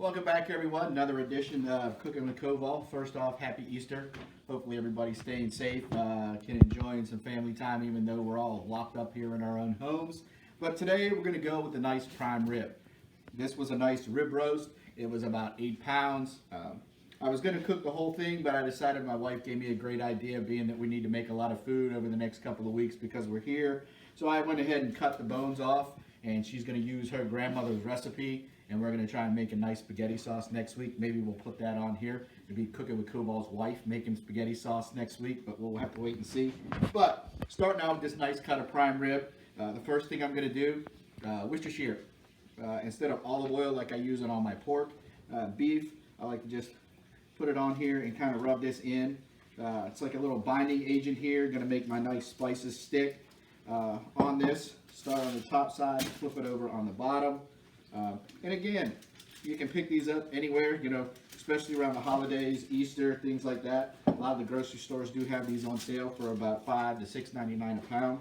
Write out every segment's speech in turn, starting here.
Welcome back, everyone. Another edition of Cooking with Koval. First off, happy Easter. Hopefully everybody's staying safe, can enjoy some family time, even though we're all locked up here in our own homes. But today we're going to go with a nice prime rib. This was a nice rib roast. It was about 8 pounds. I was going to cook the whole thing, but I decided my wife gave me a great idea, being that we need to make a lot of food over the next couple of weeks because we're here. So I went ahead and cut the bones off, and she's going to use her grandmother's recipe, and we're going to try and make a nice spaghetti sauce next week. Maybe we'll put that on here. It'll be Cooking with Koval's wife making spaghetti sauce next week, but we'll have to wait and see. But starting out with this nice cut of prime rib, the first thing I'm going to do, Worcestershire. Instead of olive oil like I use it on my pork, beef, I like to just put it on here and kind of rub this in. It's like a little binding agent here, going to make my nice spices stick on this. Start on the top side, flip it over on the bottom. And again, you can pick these up anywhere, especially around the holidays, Easter, things like that. A lot of the grocery stores do have these on sale for about $5 to $6.99 a pound.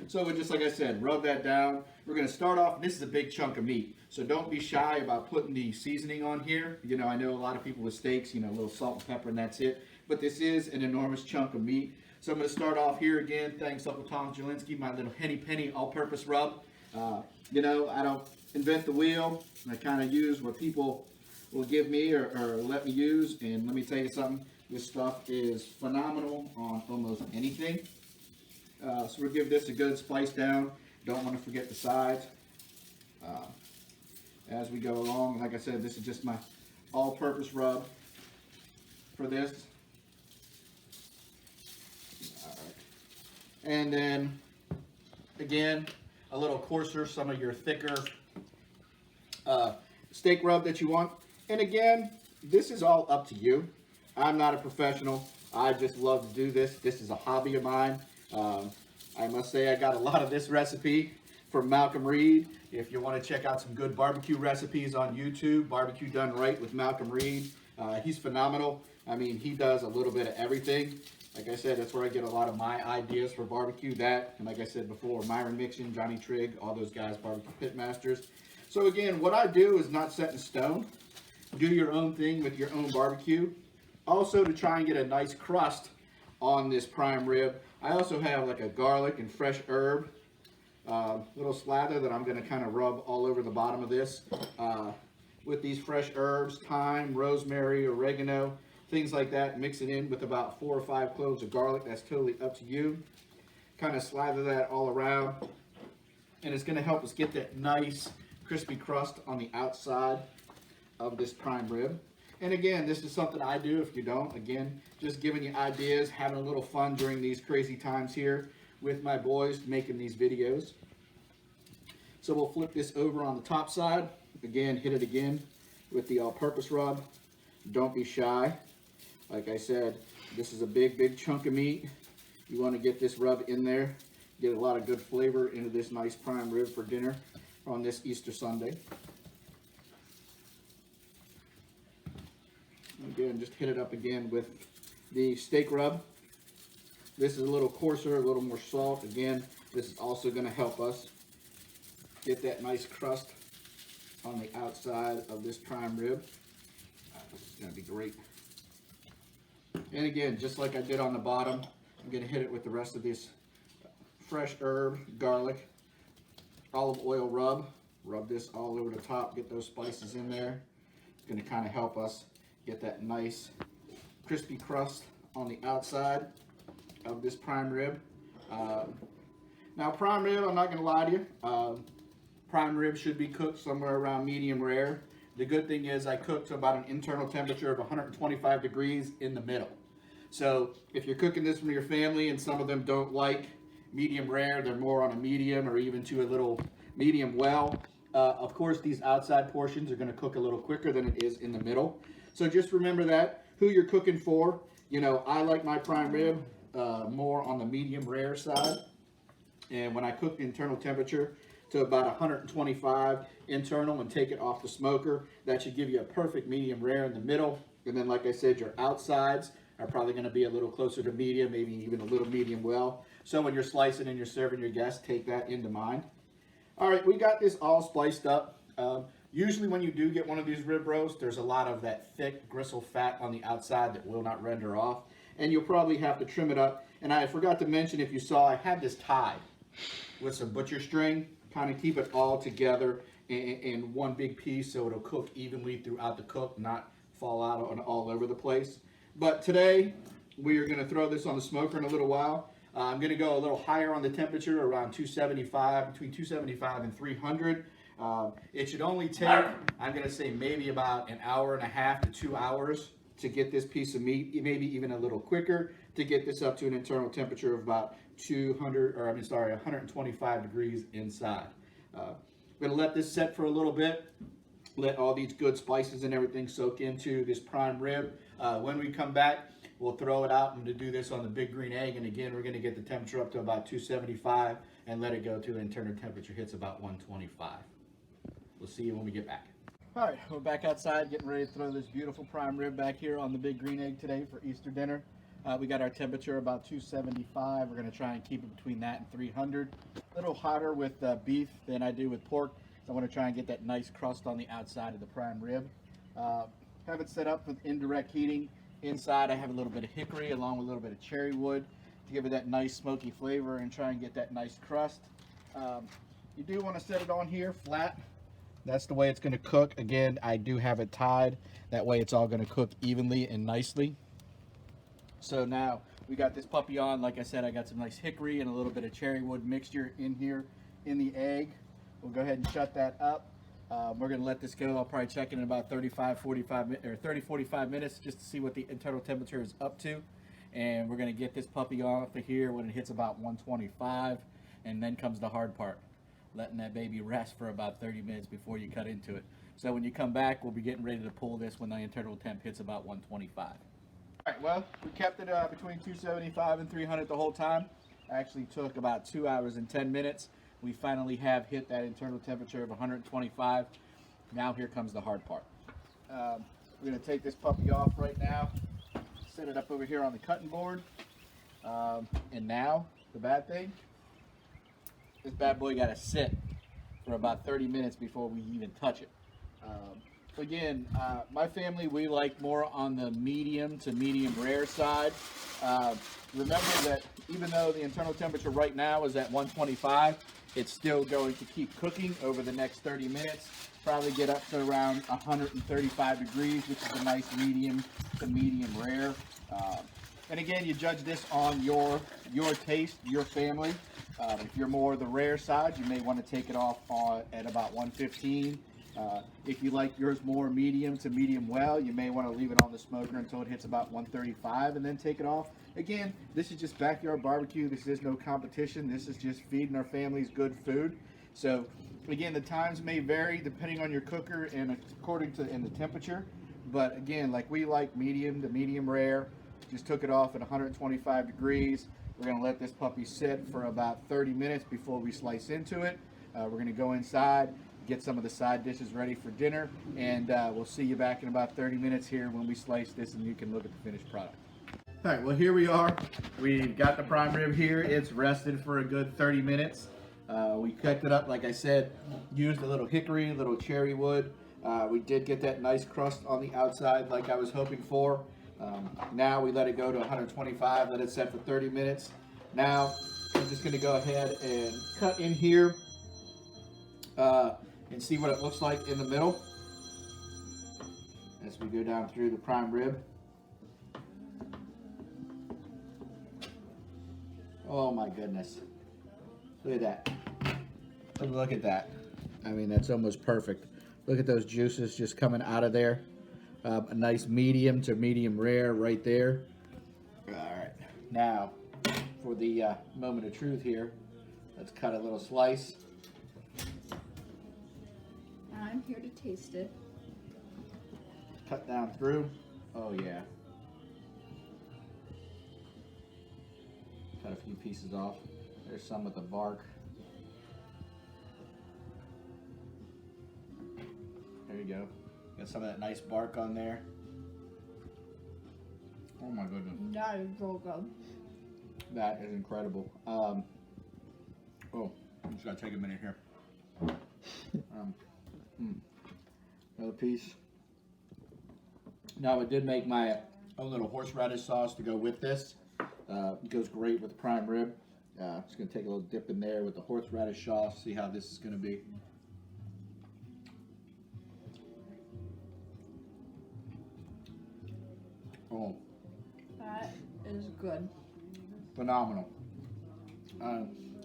So we just, like I said, rub that down. We're going to start off, this is a big chunk of meat, so don't be shy about putting the seasoning on here. I know a lot of people with steaks, a little salt and pepper and that's it. But this is an enormous chunk of meat. So I'm going to start off here again, thanks Uncle Tom Jelinski, my little Henny Penny all-purpose rub. I don't invent the wheel. I kind of use what people will give me or let me use. And let me tell you something, this stuff is phenomenal on almost anything. So we'll give this a good splice down. Don't want to forget the sides. As we go along, like I said, this is just my all-purpose rub for this. All right. And then, again, a little coarser, some of your thicker steak rub that you want. And again, this is all up to you. I'm not a professional. I just love to do this. This is a hobby of mine. I must say I got a lot of this recipe from Malcolm Reed. If you want to check out some good barbecue recipes on YouTube, Barbecue Done Right with Malcolm Reed. He's phenomenal. I mean, he does a little bit of everything. Like I said, that's where I get a lot of my ideas for barbecue. That, and like I said before, Myron Mixon, Johnny Trigg, all those guys, barbecue pitmasters. So again, what I do is not set in stone. Do your own thing with your own barbecue. Also, to try and get a nice crust on this prime rib, I also have like a garlic and fresh herb little slather that I'm going to kind of rub all over the bottom of this with these fresh herbs, thyme, rosemary, oregano, things like that. Mix it in with about 4 or 5 cloves of garlic. That's totally up to you. Kind of slather that all around, and it's going to help us get that nice crispy crust on the outside of this prime rib. And again, this is something I do. If you don't, again, just giving you ideas, having a little fun during these crazy times here with my boys making these videos. So we'll flip this over on the top side. Again, hit it again with the all-purpose rub. Don't be shy. Like I said, this is a big chunk of meat. You want to get this rub in there, get a lot of good flavor into this nice prime rib for dinner on this Easter Sunday. Again, just hit it up again with the steak rub. This is a little coarser, a little more soft. Again, this is also going to help us get that nice crust on the outside of this prime rib. This is going to be great. And again, just like I did on the bottom, I'm going to hit it with the rest of this fresh herb, garlic, olive oil rub. Rub this all over the top, get those spices in there. It's going to kind of help us get that nice crispy crust on the outside of this prime rib. Now prime rib, I'm not going to lie to you, prime rib should be cooked somewhere around medium rare. The good thing is I cook to about an internal temperature of 125 degrees in the middle. So if you're cooking this from your family and some of them don't like medium rare, they're more on a medium or even to a little medium well. Of course, these outside portions are going to cook a little quicker than it is in the middle. So just remember that, who you're cooking for. I like my prime rib more on the medium rare side. And when I cook the internal temperature to about 125 internal and take it off the smoker, that should give you a perfect medium rare in the middle. And then, like I said, your outsides are probably going to be a little closer to medium, maybe even a little medium well. So when you're slicing and you're serving your guests, take that into mind. All right, we got this all spiced up. Usually when you do get one of these rib roasts, there's a lot of that thick gristle fat on the outside that will not render off. And you'll probably have to trim it up. And I forgot to mention, if you saw, I had this tied with some butcher string, kind of keep it all together in one big piece so it'll cook evenly throughout the cook, not fall out all over the place. But today, we are going to throw this on the smoker in a little while. I'm going to go a little higher on the temperature, around 275, between 275 and 300. It should only take, I'm going to say maybe about an hour and a half to 2 hours to get this piece of meat, maybe even a little quicker, to get this up to an internal temperature of about 125 degrees inside. I'm going to let this set for a little bit, let all these good spices and everything soak into this prime rib. When we come back, we'll throw it out and to do this on the Big Green Egg. And again, we're going to get the temperature up to about 275 and let it go to an internal temperature hits about 125. We'll see you when we get back. All right, we're back outside getting ready to throw this beautiful prime rib back here on the Big Green Egg today for Easter dinner. We got our temperature about 275. We're going to try and keep it between that and 300. A little hotter with beef than I do with pork. So I want to try and get that nice crust on the outside of the prime rib. Have it set up with indirect heating. Inside I have a little bit of hickory along with a little bit of cherry wood to give it that nice smoky flavor and try and get that nice crust. You do want to set it on here flat. That's the way it's going to cook. Again, I do have it tied. That way it's all going to cook evenly and nicely. So now we got this puppy on. Like I said, I got some nice hickory and a little bit of cherry wood mixture in here in the egg. We'll go ahead and shut that up. We're going to let this go. I'll probably check in about 45 minutes just to see what the internal temperature is up to. And we're going to get this puppy off of here when it hits about 125. And then comes the hard part, letting that baby rest for about 30 minutes before you cut into it. So when you come back, we'll be getting ready to pull this when the internal temp hits about 125. All right, well, we kept it between 275 and 300 the whole time. Actually took about 2 hours and 10 minutes. We finally have hit that internal temperature of 125. Now here comes the hard part. We're going to take this puppy off right now, set it up over here on the cutting board. And now, the bad thing, this bad boy got to sit for about 30 minutes before we even touch it. Again, my family, we like more on the medium to medium rare side. Remember that even though the internal temperature right now is at 125, it's still going to keep cooking over the next 30 minutes. Probably get up to around 135 degrees, which is a nice medium to medium rare. And again, you judge this on your taste, your family. If you're more the rare side, you may want to take it off at about 115. If you like yours more medium to medium well, you may want to leave it on the smoker until it hits about 135 and then take it off. Again, this is just backyard barbecue. This is no competition. This is just feeding our families good food. So again, the times may vary depending on your cooker and according to the temperature. But again, like we like medium to medium rare. Just took it off at 125 degrees. We're going to let this puppy sit for about 30 minutes before we slice into it. We're going to go inside, get some of the side dishes ready for dinner, and we'll see you back in about 30 minutes here when we slice this and you can look at the finished product. All right, well, here we are. We've got the prime rib here. It's rested for a good 30 minutes. We cooked it up, like I said, used a little hickory, a little cherry wood. We did get that nice crust on the outside like I was hoping for. Now we let it go to 125, let it set for 30 minutes. Now I'm just going to go ahead and cut in here and see what it looks like in the middle as we go down through the prime rib. Oh my goodness. Look at that. Look at that. I mean, that's almost perfect. Look at those juices just coming out of there. A nice medium to medium rare right there. All right. Now, for the moment of truth here, let's cut a little slice. I'm here to taste it. Cut down through. Oh yeah. Cut a few pieces off. There's some with the bark. There you go. Got some of that nice bark on there. Oh my goodness. That is so good. That is incredible. Oh, I'm just gonna take a minute here. Another piece. Now, I did make my own little horseradish sauce to go with this. It goes great with prime rib. Just going to take a little dip in there with the horseradish sauce, see how this is going to be. Oh, That is good. phenomenal.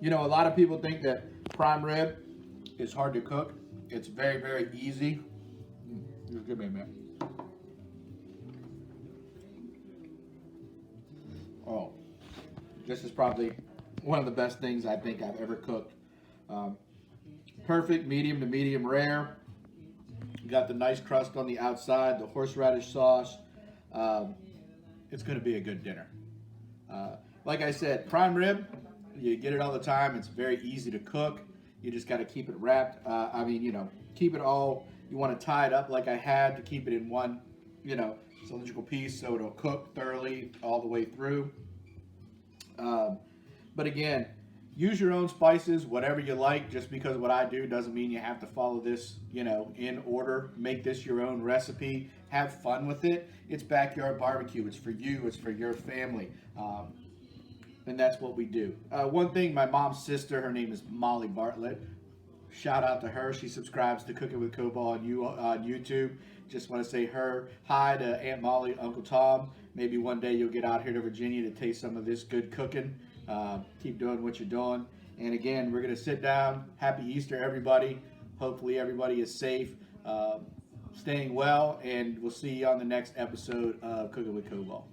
You know, a lot of people think that prime rib is hard to cook. It's very, very easy. Just give me a minute. Oh, this is probably one of the best things I think I've ever cooked. Perfect medium to medium rare. You got the nice crust on the outside, the horseradish sauce. It's going to be a good dinner. Like I said, prime rib, you get it all the time. It's very easy to cook. You just got to keep it wrapped. I mean, you know, keep it all. You want to tie it up like I had to keep it in one, you know, cylindrical piece so it'll cook thoroughly all the way through. But again, use your own spices, whatever you like. Just because what I do doesn't mean you have to follow this, you know, in order. Make this your own recipe. Have fun with it. It's backyard barbecue. It's for you. It's for your family. And that's what we do. One thing, my mom's sister, her name is Molly Bartlett. Shout out to her. She subscribes to Cooking with Cobalt on YouTube. Just want to say hi to Aunt Molly, Uncle Tom. Maybe one day you'll get out here to Virginia to taste some of this good cooking. Keep doing what you're doing. And again, we're going to sit down. Happy Easter, everybody. Hopefully everybody is safe, staying well, and we'll see you on the next episode of Cooking with Cobalt.